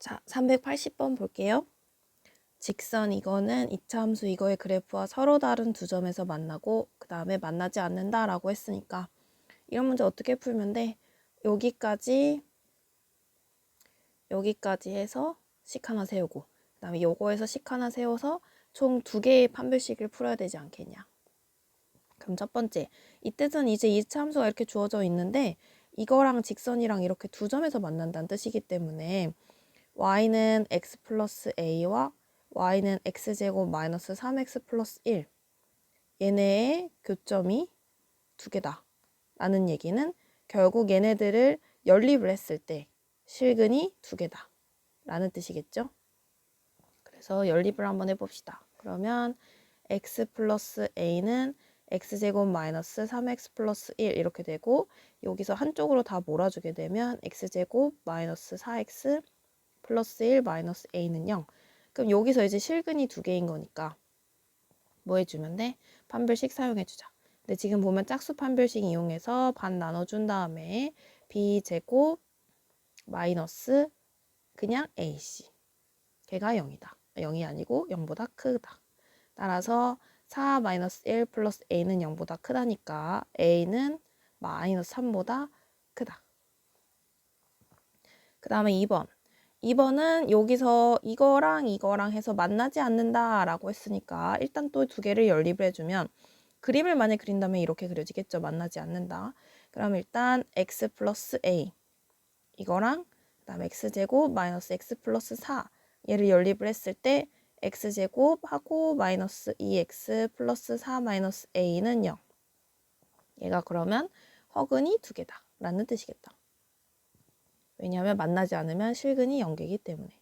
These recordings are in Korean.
자, 380번 볼게요. 직선 이거는 이차 함수 이거의 그래프와 서로 다른 두 점에서 만나고 그 다음에 만나지 않는다 라고 했으니까 이런 문제 어떻게 풀면 돼? 여기까지 해서 식 하나 세우고 그 다음에 요거에서 식 하나 세워서 총 2개의 판별식을 풀어야 되지 않겠냐. 그럼 첫 번째, 이 뜻은 이제 이차 함수가 이렇게 주어져 있는데 이거랑 직선이랑 이렇게 두 점에서 만난다는 뜻이기 때문에 y는 x 플러스 a와 y는 x제곱 마이너스 3x 플러스 1 얘네의 교점이 2개다 라는 얘기는 결국 얘네들을 연립을 했을 때 실근이 2개다 라는 뜻이겠죠. 그래서 연립을 한번 해봅시다. 그러면 x 플러스 a는 x제곱 마이너스 3x 플러스 1 이렇게 되고 여기서 한쪽으로 다 몰아주게 되면 x제곱 마이너스 4x 플러스 1 마이너스 a는 0. 그럼 여기서 이제 실근이 2개인 거니까 뭐 해주면 돼? 판별식 사용해주자. 근데 지금 보면 짝수 판별식 이용해서 반 나눠준 다음에 b제곱 마이너스 그냥 ac 걔가 0이다. 0이 아니고 0보다 크다. 따라서 4 마이너스 1 플러스 a는 0보다 크다니까 a는 마이너스 3보다 크다. 그 다음에 2번. 2번은 여기서 이거랑 해서 만나지 않는다 라고 했으니까 일단 또 2개를 연립을 해주면 그림을 만약 그린다면 이렇게 그려지겠죠. 만나지 않는다. 그럼 일단 x 플러스 a 이거랑 그 다음에 x제곱 마이너스 x 플러스 4 얘를 연립을 했을 때 x제곱 하고 마이너스 2x 플러스 4 마이너스 a는 0. 얘가 그러면 허근이 2개다 라는 뜻이겠다. 왜냐하면 만나지 않으면 실근이 0개이기 때문에.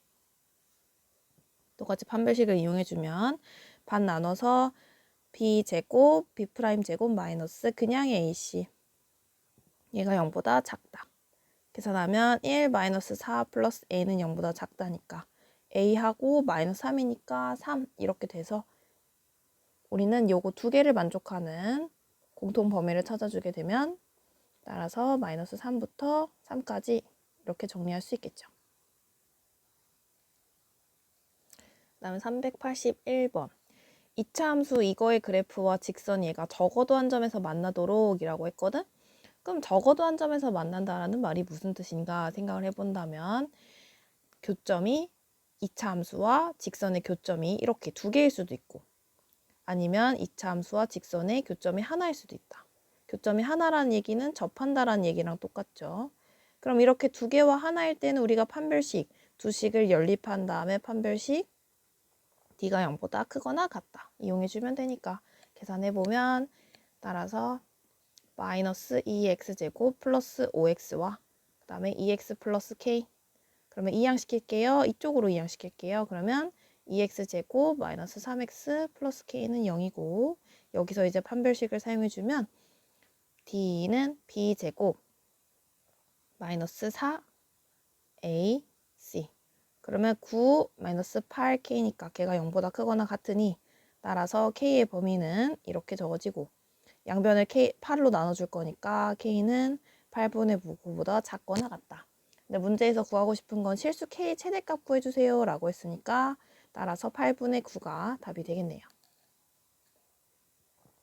똑같이 판별식을 이용해주면 반 나눠서 b제곱 b'제곱 마이너스 그냥 ac 얘가 0보다 작다. 계산하면 1 마이너스 4 플러스 a는 0보다 작다니까 a하고 마이너스 3이니까 3 이렇게 돼서 우리는 요거 2개를 만족하는 공통 범위를 찾아주게 되면 따라서 마이너스 3부터 3까지 이렇게 정리할 수 있겠죠. 그 다음에 381번. 이차 함수 이거의 그래프와 직선 얘가 적어도 한 점에서 만나도록 이라고 했거든? 그럼 적어도 한 점에서 만난다라는 말이 무슨 뜻인가 생각을 해본다면 교점이 이차 함수와 직선의 교점이 이렇게 2개일 수도 있고 아니면 이차 함수와 직선의 교점이 하나일 수도 있다. 교점이 하나라는 얘기는 접한다라는 얘기랑 똑같죠. 그럼 이렇게 2개와 하나일 때는 우리가 판별식, 2식을 연립한 다음에 판별식 d가 0보다 크거나 같다. 이용해주면 되니까 계산해보면 따라서 마이너스 2x제곱 플러스 5x와 그 다음에 2x 플러스 k 그러면 이항시킬게요. 이쪽으로 이항시킬게요. 그러면 2x제곱 마이너스 3x 플러스 k는 0이고 여기서 이제 판별식을 사용해주면 d는 b제곱 마이너스 4ac 그러면 9 마이너스 8k니까 걔가 0보다 크거나 같으니 따라서 k의 범위는 이렇게 적어지고 양변을 8로 나눠줄 거니까 k는 8분의 9보다 작거나 같다. 근데 문제에서 구하고 싶은 건 실수 k 최대값 구해주세요 라고 했으니까 따라서 8분의 9가 답이 되겠네요.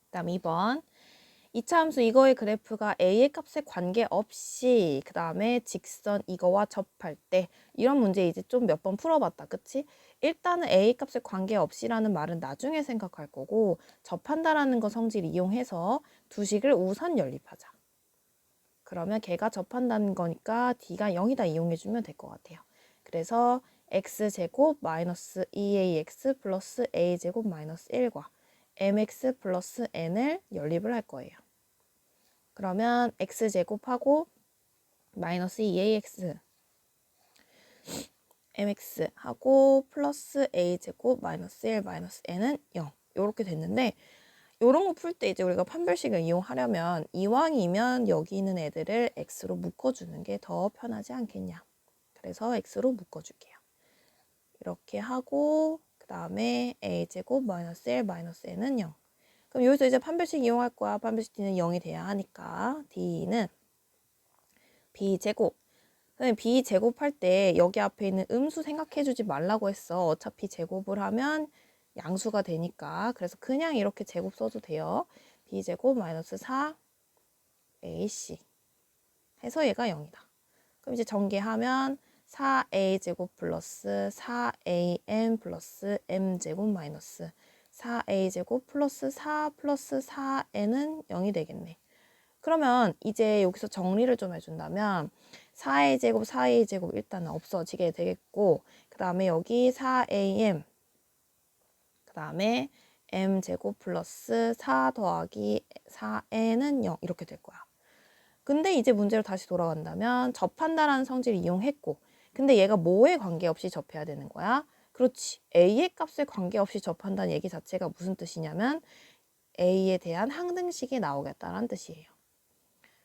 그 다음 2번. 이차 함수 이거의 그래프가 a의 값에 관계없이 그 다음에 직선 이거와 접할 때 이런 문제 이제 좀 몇 번 풀어봤다. 그치? 일단은 a 값에 관계없이라는 말은 나중에 생각할 거고 접한다라는 거 성질 이용해서 2식을 우선 연립하자. 그러면 걔가 접한다는 거니까 d가 0이다 이용해주면 될 것 같아요. 그래서 x제곱 마이너스 2ax 플러스 a제곱 마이너스 1과 mx 플러스 n을 연립을 할 거예요. 그러면 x제곱하고 마이너스 2ax mx하고 플러스 a제곱 마이너스 1 마이너스 n은 0 이렇게 됐는데 이런 거 풀 때 이제 우리가 판별식을 이용하려면 이왕이면 여기 있는 애들을 x로 묶어주는 게 더 편하지 않겠냐. 그래서 x로 묶어줄게요. 이렇게 하고 그 다음에 a제곱 마이너스 1 마이너스 n은 0 그럼 여기서 이제 판별식 이용할 거야. 판별식 d는 0이 돼야 하니까 d는 b제곱 그다음에 b 제곱할 때 여기 앞에 있는 음수 생각해주지 말라고 했어. 어차피 제곱을 하면 양수가 되니까. 그래서 그냥 이렇게 제곱 써도 돼요. b제곱 마이너스 4ac 해서 얘가 0이다. 그럼 이제 전개하면 4a제곱 플러스 4am 플러스 m제곱 마이너스 4a제곱 플러스 4 플러스 4n은 0이 되겠네. 그러면 이제 여기서 정리를 좀 해준다면 4a 제곱 4a 제곱 일단은 없어지게 되겠고, 그 다음에 여기 4am, 그 다음에 m 제곱 플러스 4 더하기 4n은 0 이렇게 될 거야. 근데 이제 문제로 다시 돌아간다면 접한다라는 성질을 이용했고, 근데 얘가 뭐에 관계없이 접해야 되는 거야? 그렇지. a의 값에 관계없이 접한다는 얘기 자체가 무슨 뜻이냐면 a에 대한 항등식이 나오겠다라는 뜻이에요.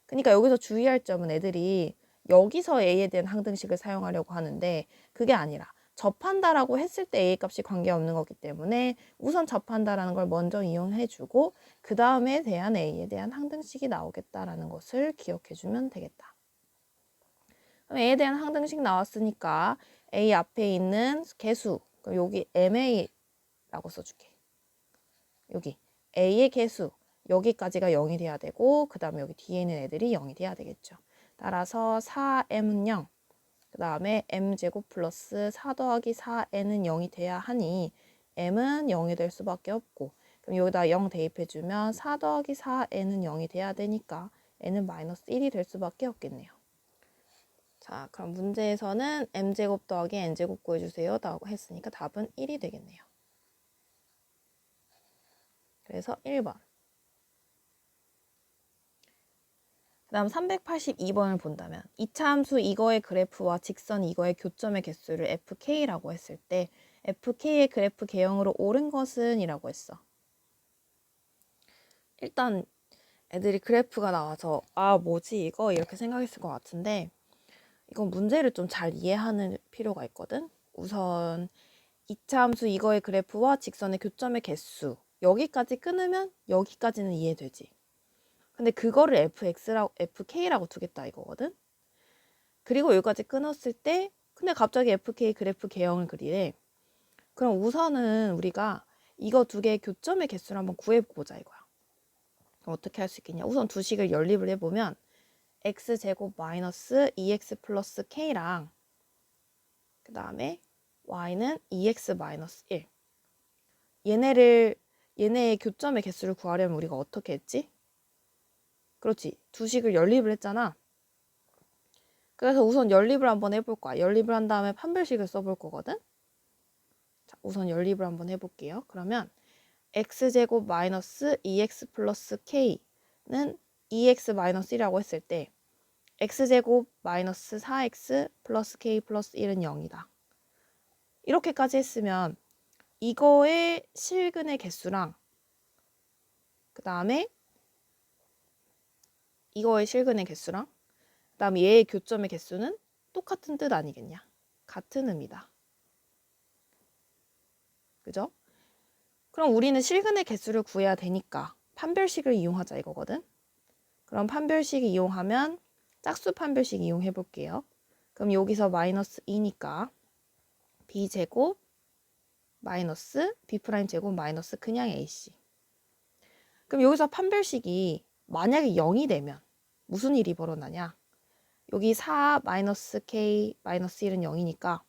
그러니까 여기서 주의할 점은 애들이 여기서 a에 대한 항등식을 사용하려고 하는데 그게 아니라 접한다라고 했을 때 a 값이 관계없는 거기 때문에 우선 접한다라는 걸 먼저 이용해주고 그 다음에 대한 a에 대한 항등식이 나오겠다라는 것을 기억해주면 되겠다. 그럼 a에 대한 항등식 나왔으니까 a 앞에 있는 개수, 그럼 여기 ma라고 써줄게. 여기 a의 개수, 여기까지가 0이 돼야 되고 그 다음에 여기 뒤에 있는 애들이 0이 돼야 되겠죠. 따라서 4m은 0, 그 다음에 m제곱 플러스 4 더하기 4n은 0이 돼야 하니 m은 0이 될 수밖에 없고, 그럼 여기다 0 대입해주면 4 더하기 4n은 0이 돼야 되니까 n은 마이너스 1이 될 수밖에 없겠네요. 자, 그럼 문제에서는 m제곱 더하기 n제곱 구해주세요 라고 했으니까 답은 1이 되겠네요. 그래서 1번. 그 다음 382번을 본다면 2차 함수 이거의 그래프와 직선 이거의 교점의 개수를 fk라고 했을 때 fk의 그래프 개형으로 옳은 것은 이라고 했어. 일단 애들이 그래프가 나와서 아 뭐지 이거 이렇게 생각했을 것 같은데 이건 문제를 좀 잘 이해하는 필요가 있거든. 우선 2차 함수 이거의 그래프와 직선의 교점의 개수 여기까지 끊으면 여기까지는 이해되지. 근데 그거를 fk라고 두겠다 이거거든. 그리고 여기까지 끊었을 때 근데 갑자기 fk 그래프 개형을 그리래. 그럼 우선은 우리가 이거 두 개의 교점의 개수를 한번 구해보자 이거야. 그럼 어떻게 할 수 있겠냐. 우선 두 식을 연립을 해보면 x제곱 마이너스 2x 플러스 k랑 그 다음에 y는 2x 마이너스 1. 얘네의 교점의 개수를 구하려면 우리가 어떻게 했지? 그렇지. 두 식을 연립을 했잖아. 그래서 우선 연립을 한번 해볼 거야. 연립을 한 다음에 판별식을 써볼 거거든. 자, 우선 연립을 한번 해볼게요. 그러면 x제곱 마이너스 2x 플러스 k는 2x 마이너스 1이라고 했을 때 x제곱 마이너스 4x 플러스 k 플러스 1은 0이다. 이렇게까지 했으면 이거의 실근의 개수랑 그 다음에 이거의 실근의 개수랑 그 다음에 얘의 교점의 개수는 똑같은 뜻 아니겠냐? 같은 의미다. 그죠? 그럼 우리는 실근의 개수를 구해야 되니까 판별식을 이용하자 이거거든. 그럼 판별식 이용하면 짝수 판별식 이용해 볼게요. 그럼 여기서 마이너스 2니까 b제곱 마이너스 b'제곱 마이너스 그냥 ac. 그럼 여기서 판별식이 만약에 0이 되면 무슨 일이 벌어나냐? 여기 4 마이너스 k 마이너스 1은 0이니까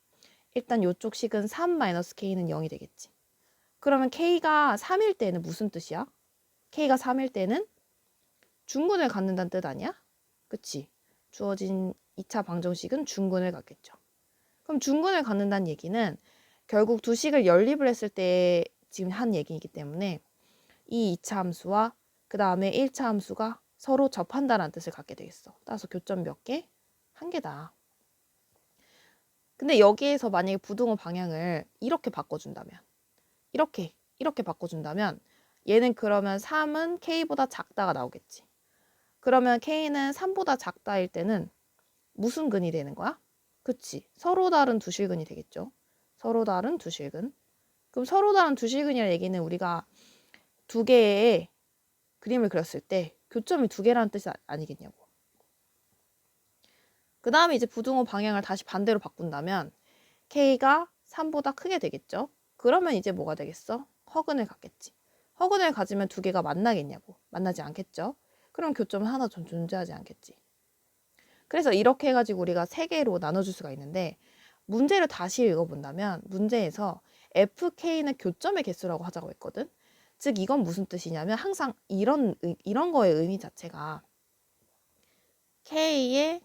일단 이쪽 식은 3 마이너스 k는 0이 되겠지. 그러면 k가 3일 때는 무슨 뜻이야? k가 3일 때는 중근을 갖는다는 뜻 아니야? 그치? 주어진 2차 방정식은 중근을 갖겠죠. 그럼 중근을 갖는다는 얘기는 결국 두 식을 연립을 했을 때 지금 한 얘기이기 때문에 이 2차 함수와 그 다음에 1차 함수가 서로 접한다는 뜻을 갖게 되겠어. 따라서 교점 몇 개? 한 개다. 근데 여기에서 만약에 부등호 방향을 이렇게 바꿔준다면 이렇게 바꿔준다면 얘는 그러면 3은 k보다 작다가 나오겠지. 그러면 k는 3보다 작다일 때는 무슨 근이 되는 거야? 그치. 서로 다른 두 실근이 되겠죠. 서로 다른 두 실근. 그럼 서로 다른 두 실근이라는 얘기는 우리가 두 개의 그림을 그렸을 때 교점이 두 개라는 뜻이 아니겠냐고. 그 다음에 이제 부등호 방향을 다시 반대로 바꾼다면 K가 3보다 크게 되겠죠. 그러면 이제 뭐가 되겠어? 허근을 갖겠지. 허근을 가지면 두 개가 만나겠냐고. 만나지 않겠죠. 그럼 교점은 하나 좀 존재하지 않겠지. 그래서 이렇게 해가지고 우리가 세 개로 나눠줄 수가 있는데 문제를 다시 읽어본다면 문제에서 FK는 교점의 개수라고 하자고 했거든. 즉 이건 무슨 뜻이냐면 항상 이런 거의 의미 자체가 K에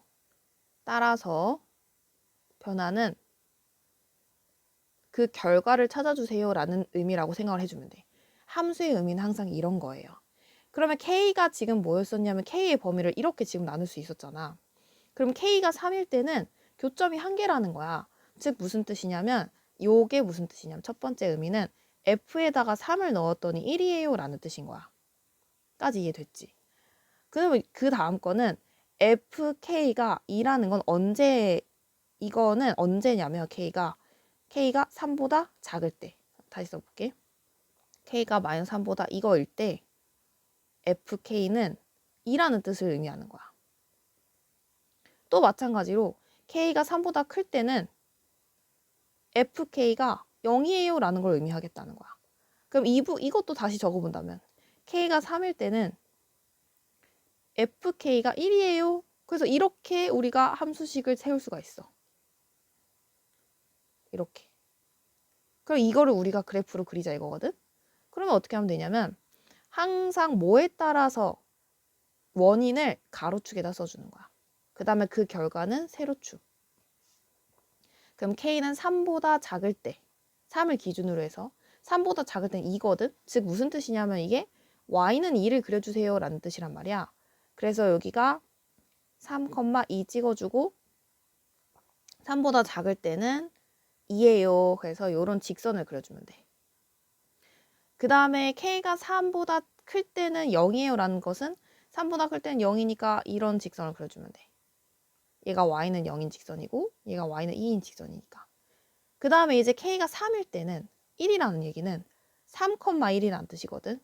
따라서 변하는 그 결과를 찾아주세요 라는 의미라고 생각을 해주면 돼. 함수의 의미는 항상 이런 거예요. 그러면 K가 지금 뭐였었냐면 K의 범위를 이렇게 지금 나눌 수 있었잖아. 그럼 K가 3일 때는 교점이 한 개라는 거야. 즉 무슨 뜻이냐면 요게 무슨 뜻이냐면 첫 번째 의미는 F에다가 3을 넣었더니 1이에요 라는 뜻인 거야. 까지 이해됐지? 그러면 그 다음 거는 FK가 2라는 건 이거는 언제냐면 K가 3보다 작을 때. 다시 써볼게. K가 마이너스 3보다 이거일 때 FK는 2라는 뜻을 의미하는 거야. 또 마찬가지로 K가 3보다 클 때는 FK가 0이에요 라는 걸 의미하겠다는 거야. 그럼 이것도 다시 적어본다면 K가 3일 때는 FK가 1이에요. 그래서 이렇게 우리가 함수식을 세울 수가 있어. 이렇게. 그럼 이거를 우리가 그래프로 그리자 이거거든. 그러면 어떻게 하면 되냐면 항상 뭐에 따라서 원인을 가로축에다 써주는 거야. 그 다음에 그 결과는 세로축. 그럼 K는 3보다 작을 때 3을 기준으로 해서 3보다 작을 땐 2거든. 즉 무슨 뜻이냐면 이게 Y는 2를 그려주세요 라는 뜻이란 말이야. 그래서 여기가 3,2 찍어주고 3보다 작을 때는 2예요. 그래서 이런 직선을 그려주면 돼. 그 다음에 K가 3보다 클 때는 0이에요 라는 것은 3보다 클 때는 0이니까 이런 직선을 그려주면 돼. 얘가 Y는 0인 직선이고 얘가 Y는 2인 직선이니까. 그 다음에 이제 K가 3일 때는 1이라는 얘기는 3,1이라는 뜻이거든.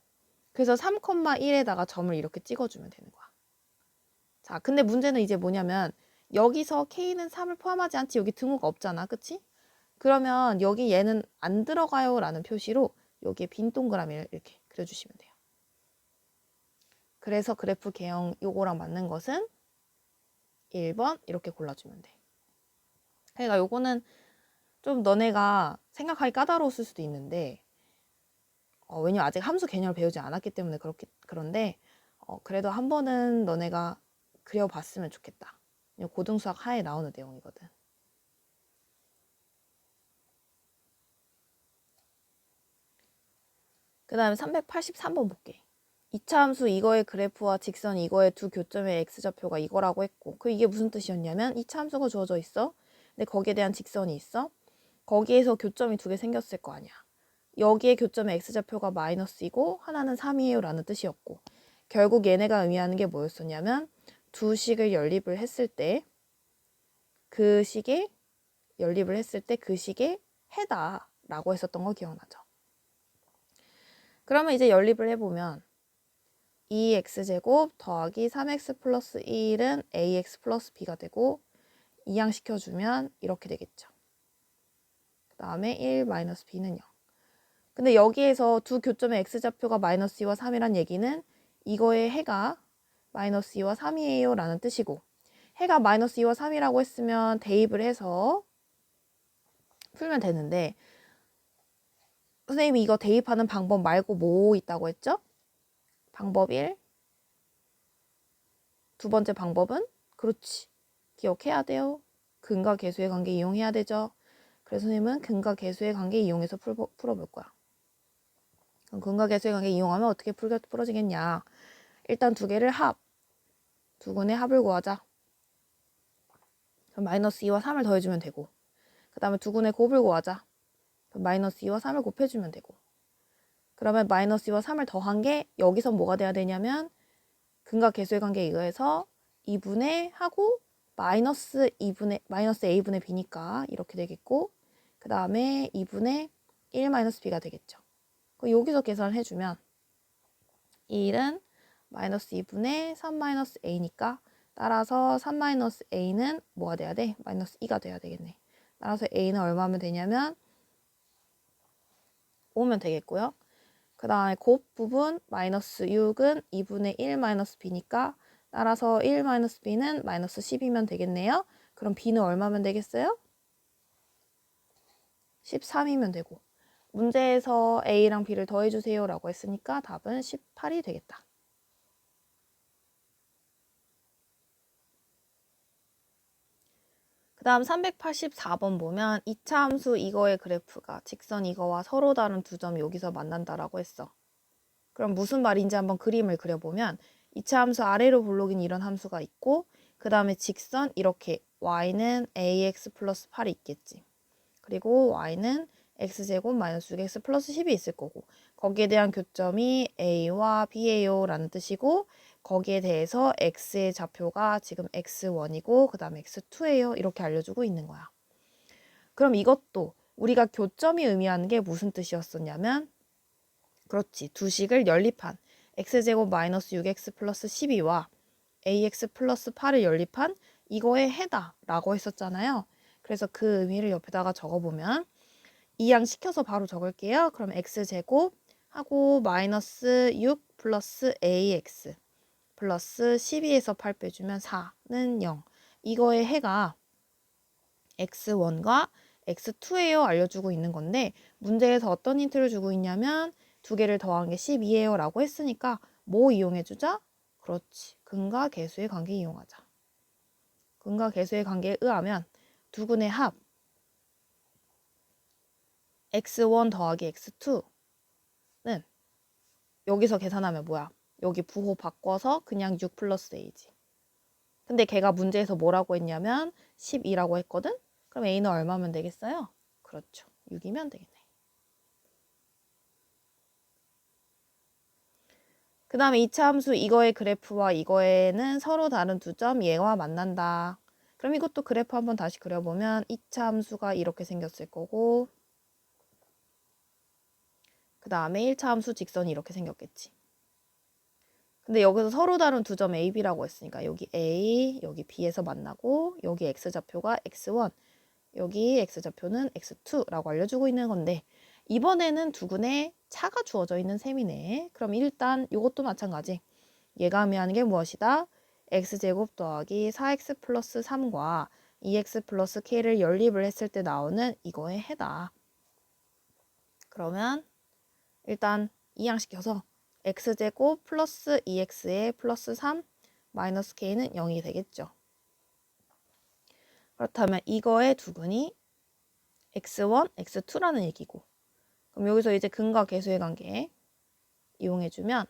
그래서 3,1에다가 점을 이렇게 찍어주면 되는 거야. 자, 근데 문제는 이제 뭐냐면 여기서 K는 3을 포함하지 않지. 여기 등호가 없잖아. 그치? 그러면 여기 얘는 안 들어가요 라는 표시로 여기에 빈 동그라미를 이렇게 그려주시면 돼요. 그래서 그래프 개형 요거랑 맞는 것은 1번 이렇게 골라주면 돼. 그러니까 요거는 좀 너네가 생각하기 까다로웠을 수도 있는데 왜냐면 아직 함수 개념을 배우지 않았기 때문에 그런데 그래도 한 번은 너네가 그려봤으면 좋겠다. 고등수학 하에 나오는 내용이거든. 그 다음에 383번 볼게. 2차 함수 이거의 그래프와 직선 이거의 두 교점의 x좌표가 이거라고 했고 이게 무슨 뜻이었냐면 2차 함수가 주어져 있어. 근데 거기에 대한 직선이 있어. 거기에서 교점이 두 개 생겼을 거 아니야. 여기에 교점의 x좌표가 마이너스이고 하나는 3이에요 라는 뜻이었고 결국 얘네가 의미하는 게 뭐였었냐면 두 식을 연립을 했을 때 그 식에 해다 라고 했었던 거 기억나죠? 그러면 이제 연립을 해보면 2x제곱 더하기 3x 플러스 1은 ax 플러스 b가 되고 이항시켜주면 이렇게 되겠죠. 그 다음에 1 마이너스 b는 0. 근데 여기에서 두 교점의 x좌표가 마이너스 2와 3이란 얘기는 이거의 해가 마이너스 2와 3이에요 라는 뜻이고 해가 마이너스 2와 3이라고 했으면 대입을 해서 풀면 되는데 선생님이 이거 대입하는 방법 말고 뭐 있다고 했죠? 방법 1. 두 번째 방법은 그렇지. 기억해야 돼요. 근과 계수의 관계 이용해야 되죠. 그래서 선생님은 근과 계수의 관계 이용해서 풀어볼 거야. 그럼 근과 계수의 관계 이용하면 어떻게 풀어지겠냐. 일단 두 개를 두 근의 합을 구하자. 그럼 마이너스 2와 3을 더해주면 되고 그 다음에 두 근의 곱을 구하자. 그럼 마이너스 2와 3을 곱해주면 되고 그러면 마이너스 2와 3을 더한 게 여기서 뭐가 돼야 되냐면 근과 계수의 관계에 의해서 2분의 하고 마이너스 a분의 b니까 이렇게 되겠고 그 다음에 2분의 1 마이너스 b가 되겠죠. 여기서 계산을 해주면 1은 마이너스 2분의 3 마이너스 a니까 따라서 3-a는 뭐가 돼야 돼? 마이너스 2가 돼야 되겠네. 따라서 a는 얼마면 되냐면 5면 되겠고요. 그 다음에 곱 부분 마이너스 6은 2분의 1 마이너스 b니까 따라서 1 마이너스 b는 마이너스 10이면 되겠네요. 그럼 b는 얼마면 되겠어요? 13이면 되고 문제에서 a랑 b를 더해주세요 라고 했으니까 답은 18이 되겠다. 그 다음 384번 보면 2차 함수 이거의 그래프가 직선 이거와 서로 다른 두 점이 여기서 만난다라고 했어. 그럼 무슨 말인지 한번 그림을 그려보면 2차 함수 아래로 블록인 이런 함수가 있고 그 다음에 직선 이렇게 y는 ax 플러스 8이 있겠지. 그리고 y는 x제곱 마이너스 6x 플러스 10이 있을 거고 거기에 대한 교점이 a와 b예요 라는 뜻이고 거기에 대해서 x의 좌표가 지금 x1이고 그 다음에 x2예요 이렇게 알려주고 있는 거야. 그럼 이것도 우리가 교점이 의미하는 게 무슨 뜻이었었냐면 그렇지 두 식을 연립한 x제곱 마이너스 6x 플러스 12와 ax 플러스 8을 연립한 이거에 해다 라고 했었잖아요. 그래서 그 의미를 옆에다가 적어보면 이양시켜서 바로 적을게요. 그럼 x제곱 하고 마이너스 6 플러스 ax 플러스 12에서 8 빼주면 4는 0. 이거의 해가 x1과 x2예요 알려주고 있는 건데 문제에서 어떤 힌트를 주고 있냐면 두 개를 더한 게 12예요 라고 했으니까 뭐 이용해주자? 그렇지. 근과 계수의 관계 이용하자. 근과 계수의 관계에 의하면 두근의 합 x1 더하기 x2는 여기서 계산하면 뭐야? 여기 부호 바꿔서 그냥 6 플러스 a지. 근데 걔가 문제에서 뭐라고 했냐면 12라고 했거든? 그럼 a는 얼마면 되겠어요? 그렇죠. 6이면 되겠네. 그 다음에 2차 함수 이거의 그래프와 이거에는 서로 다른 두 점 얘와 만난다. 그럼 이것도 그래프 한번 다시 그려보면 2차 함수가 이렇게 생겼을 거고 그 다음에 1차 함수 직선이 이렇게 생겼겠지. 근데 여기서 서로 다른 두 점 A, B라고 했으니까 여기 A, 여기 B에서 만나고 여기 X좌표가 X1, 여기 X좌표는 X2라고 알려주고 있는 건데 이번에는 두근의 차가 주어져 있는 셈이네. 그럼 일단 이것도 마찬가지. 얘가 의미하는 게 무엇이다? X제곱 더하기 4X 플러스 3과 2X 플러스 K를 연립을 했을 때 나오는 이거의 해다. 그러면 일단 이항시켜서 x제곱 플러스 2x에 플러스 3 마이너스 k는 0이 되겠죠. 그렇다면 이거의 두근이 x1, x2라는 얘기고 그럼 여기서 이제 근과 계수의 관계 이용해주면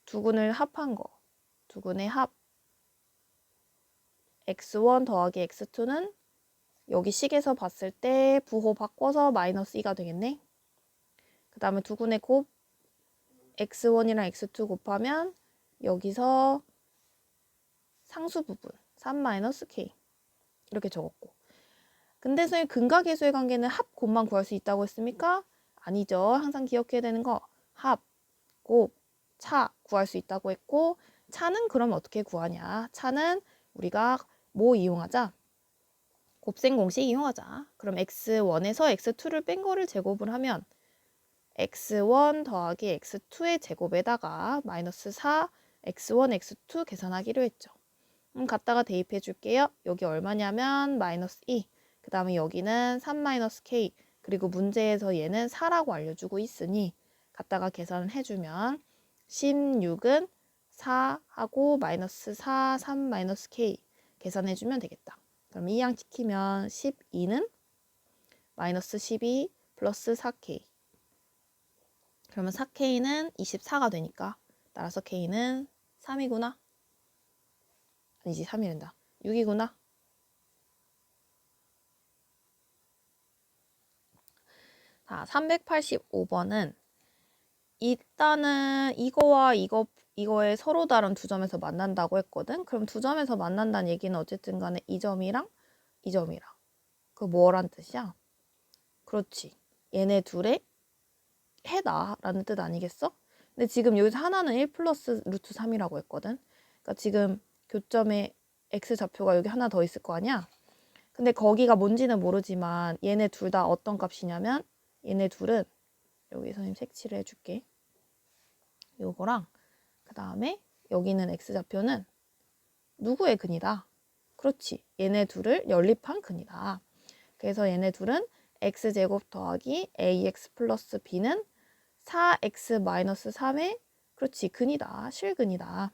두근을 합한 거 두근의 합 x1 더하기 x2는 여기 식에서 봤을 때 부호 바꿔서 마이너스 2가 되겠네. 그 다음에 두근의 곱 x1이랑 x2 곱하면 여기서 상수 부분 3-k 이렇게 적었고 근데 선생님 근과 계수의 관계는 합, 곱만 구할 수 있다고 했습니까? 아니죠. 항상 기억해야 되는 거 합, 곱, 차 구할 수 있다고 했고 차는 그럼 어떻게 구하냐? 차는 우리가 뭐 이용하자? 곱셈 공식 이용하자. 그럼 x1에서 x2를 뺀 거를 제곱을 하면 x1 더하기 x2의 제곱에다가 마이너스 4 x1, x2 계산하기로 했죠. 갖다가 대입해 줄게요. 여기 얼마냐면 마이너스 2. 그 다음에 여기는 3-k. 그리고 문제에서 얘는 4라고 알려주고 있으니 갖다가 계산을 해주면 16은 4하고 마이너스 4, 3-k 계산해주면 되겠다. 그럼 이항시키면 12는 마이너스 12 플러스 4k. 그러면 4k는 24가 되니까 따라서 k는 3이구나. 아니지 3이 된다. 6이구나. 자, 385번은 일단은 이거와 이거의 서로 다른 두 점에서 만난다고 했거든. 그럼 두 점에서 만난다는 얘기는 어쨌든 간에 이 점이랑 이 점이랑 그 뭐란 뜻이야? 그렇지. 얘네 둘의 해다 라는 뜻 아니겠어? 근데 지금 여기서 하나는 1 플러스 루트 3이라고 했거든. 그러니까 지금 교점에 x좌표가 여기 하나 더 있을 거 아니야? 근데 거기가 뭔지는 모르지만 얘네 둘 다 어떤 값이냐면 얘네 둘은 여기 선생님 색칠을 해줄게. 요거랑 그 다음에 여기는 x좌표는 누구의 근이다? 그렇지. 얘네 둘을 연립한 근이다. 그래서 얘네 둘은 x제곱 더하기 ax 플러스 b는 4x 마이너스 3의 그렇지 근이다. 실근이다.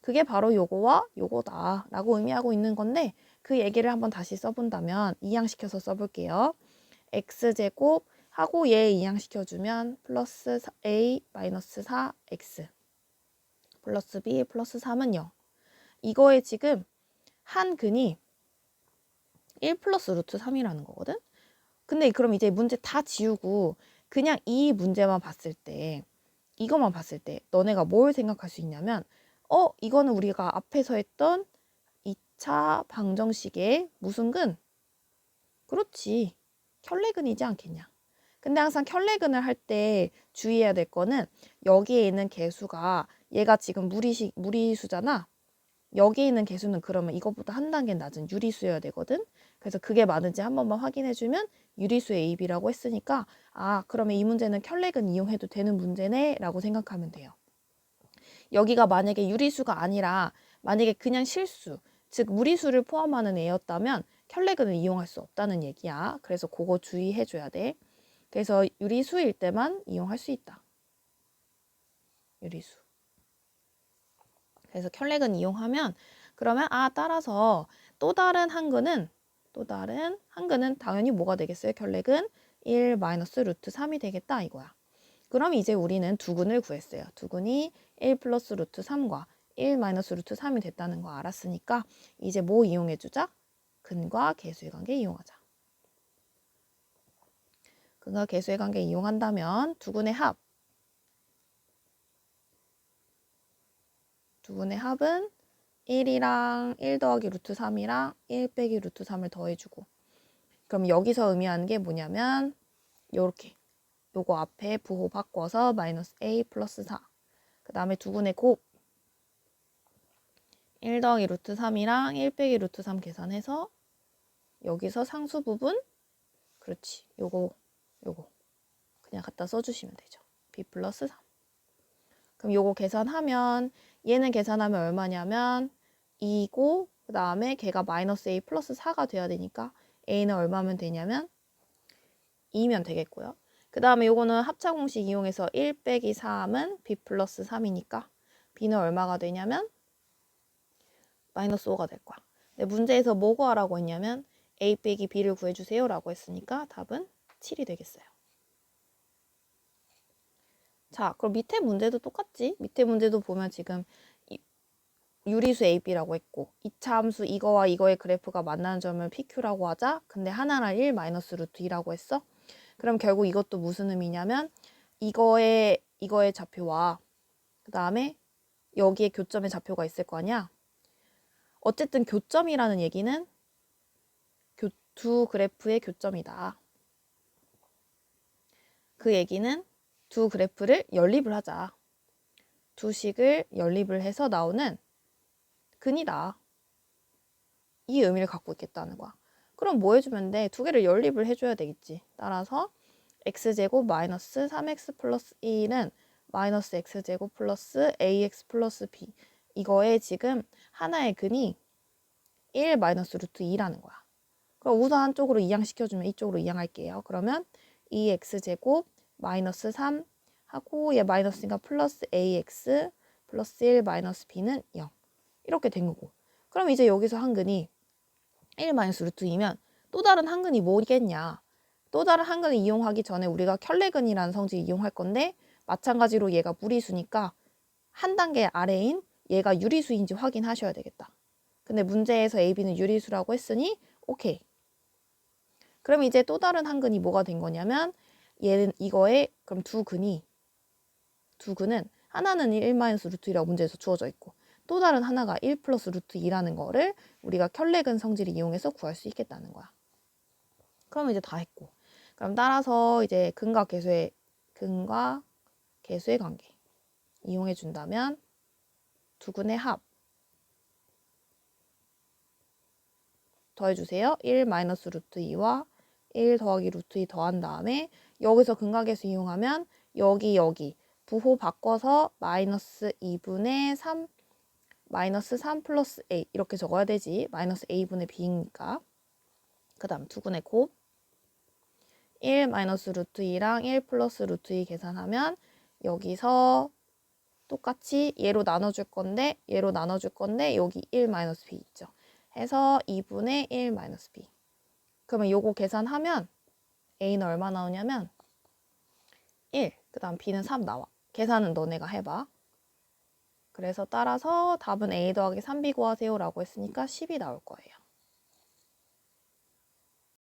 그게 바로 요거와 요거다 라고 의미하고 있는 건데 그 얘기를 한번 다시 써본다면 이항시켜서 써볼게요. x제곱 하고 얘 이항시켜주면 플러스 a 마이너스 4x 플러스 b 플러스 3은 0. 이거에 지금 한 근이 1 플러스 루트 3이라는 거거든. 근데 그럼 이제 문제 다 지우고 그냥 이 문제만 봤을 때 이것만 봤을 때 너네가 뭘 생각할 수 있냐면 이거는 우리가 앞에서 했던 2차 방정식의 무슨 근? 그렇지. 켤레근이지 않겠냐. 근데 항상 켤레근을 할 때 주의해야 될 거는 여기에 있는 개수가 얘가 지금 무리수잖아. 여기 있는 개수는 그러면 이것보다 한 단계 낮은 유리수여야 되거든. 그래서 그게 맞은지 한 번만 확인해주면 유리수 AB라고 했으니까 그러면 이 문제는 켤레근 이용해도 되는 문제네 라고 생각하면 돼요. 여기가 만약에 유리수가 아니라 만약에 그냥 실수, 즉 무리수를 포함하는 애였다면 켤레근을 이용할 수 없다는 얘기야. 그래서 그거 주의해줘야 돼. 그래서 유리수일 때만 이용할 수 있다. 유리수. 그래서 켤레근 이용하면 그러면 따라서 또 다른 한근은 당연히 뭐가 되겠어요? 켤레근 1 마이너스 루트 3이 되겠다 이거야. 그럼 이제 우리는 두근을 구했어요. 두근이 1 플러스 루트 3과 1 마이너스 루트 3이 됐다는 거 알았으니까 이제 뭐 이용해주자? 근과 개수의 관계 이용하자. 근과 개수의 관계 이용한다면 두근의 합은 1이랑 1 더하기 루트 3이랑 1 빼기 루트 3을 더해주고 그럼 여기서 의미하는 게 뭐냐면 요렇게 요거 앞에 부호 바꿔서 마이너스 a 플러스 4 그 다음에 두근의 곱 1 더하기 루트 3이랑 1 빼기 루트 3 계산해서 여기서 상수 부분 그렇지 요거 그냥 갖다 써주시면 되죠. b 플러스 3 그럼 요거 계산하면 얘는 계산하면 얼마냐면 2고 그 다음에 걔가 마이너스 a 플러스 4가 돼야 되니까 a는 얼마면 되냐면 2면 되겠고요. 그 다음에 요거는 합차공식 이용해서 1 빼기 3은 b 플러스 3이니까 b는 얼마가 되냐면 마이너스 5가 될 거야. 근데 문제에서 뭐 구하라고 했냐면 a 빼기 b를 구해주세요 라고 했으니까 답은 7이 되겠어요. 자, 그럼 밑에 문제도 똑같지? 밑에 문제도 보면 지금 유리수 AB라고 했고 2차 함수 이거와 이거의 그래프가 만나는 점을 PQ라고 하자. 근데 하나랑 1 마이너스 루트 2라고 했어. 그럼 결국 이것도 무슨 의미냐면 이거의 좌표와 그 다음에 여기에 교점의 좌표가 있을 거 아니야. 어쨌든 교점이라는 얘기는 두 그래프의 교점이다. 그 얘기는 두 그래프를 연립을 하자. 두 식을 연립을 해서 나오는 근이다. 이 의미를 갖고 있겠다는 거야. 그럼 뭐 해주면 돼? 두 개를 연립을 해줘야 되겠지. 따라서 x제곱 마이너스 3x 플러스 1은 마이너스 x제곱 플러스 ax 플러스 b 이거에 지금 하나의 근이 1 마이너스 루트 2라는 거야. 그럼 우선 한쪽으로 이항시켜주면 이쪽으로 이항할게요. 그러면 2x제곱 마이너스 3 하고 얘 마이너스니까 플러스 ax 플러스 1 마이너스 b는 0 이렇게 된 거고 그럼 이제 여기서 한 근이 1 마이너스 루트 2면 또 다른 한 근이 뭐겠냐. 또 다른 한 근을 이용하기 전에 우리가 켤레근이라는 성질 이용할 건데 마찬가지로 얘가 무리수니까 한 단계 아래인 얘가 유리수인지 확인하셔야 되겠다. 근데 문제에서 AB는 유리수라고 했으니 오케이. 그럼 이제 또 다른 한 근이 뭐가 된 거냐면 얘는 이거에 그럼 두 근은 하나는 1 마이너스 루트 2라고 문제에서 주어져 있고 또 다른 하나가 1 플러스 루트 2라는 거를 우리가 켤레근 성질을 이용해서 구할 수 있겠다는 거야. 그럼 이제 다 했고 그럼 따라서 이제 근과 개수의 관계 이용해 준다면 두 근의 합 더해주세요. 1 마이너스 루트 2와 1 더하기 루트 2 더한 다음에 여기서 근각계수 이용하면 여기 부호 바꿔서 마이너스 2분의 3 마이너스 3 플러스 a 이렇게 적어야 되지. 마이너스 a분의 b니까. 그 다음 두근의 곱 1 마이너스 루트 2랑 1 플러스 루트 2 계산하면 여기서 똑같이 얘로 나눠줄 건데 여기 1 마이너스 b 있죠. 해서 2분의 1 마이너스 b. 그러면 요거 계산하면 a는 얼마 나오냐면 1, 그 다음 b는 3 나와. 계산은 너네가 해봐. 그래서 따라서 답은 a 더하기 3b 구하세요 라고 했으니까 10이 나올 거예요.